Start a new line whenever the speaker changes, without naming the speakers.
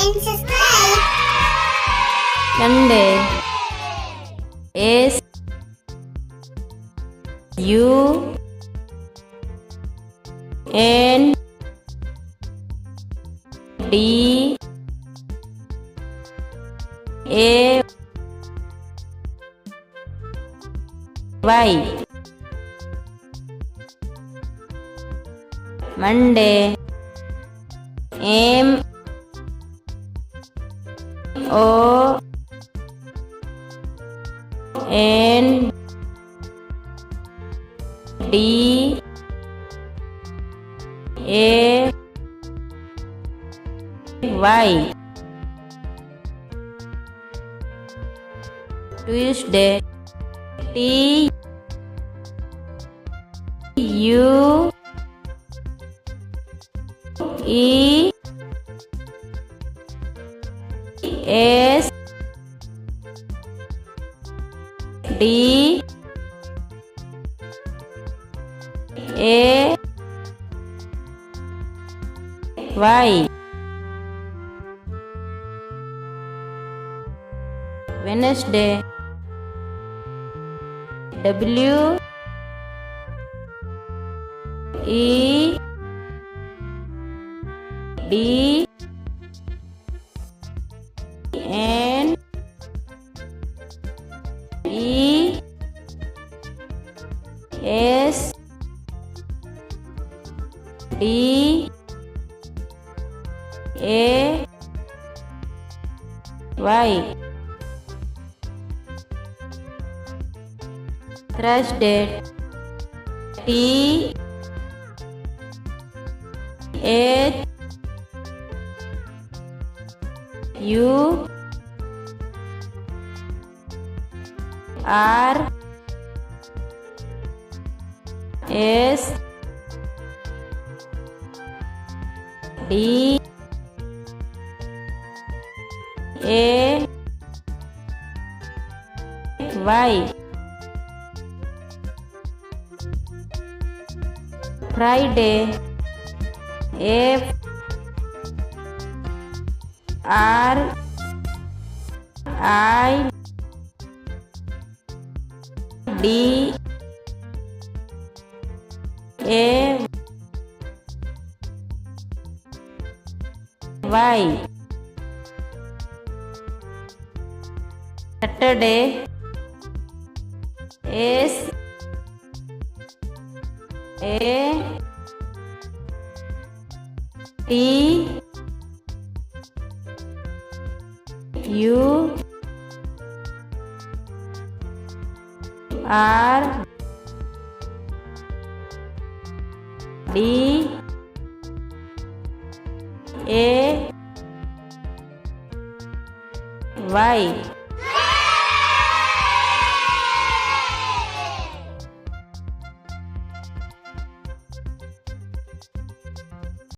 and subscribe.
Sunday. S U N D A Y. Monday. M O N D A Y. Tuesday. T U E S D A Y. Wednesday. W E D N E S D A Y. Thursday. T H U R S D A Y. Friday. F R I D A Y. Saturday. S A T U R D A Y.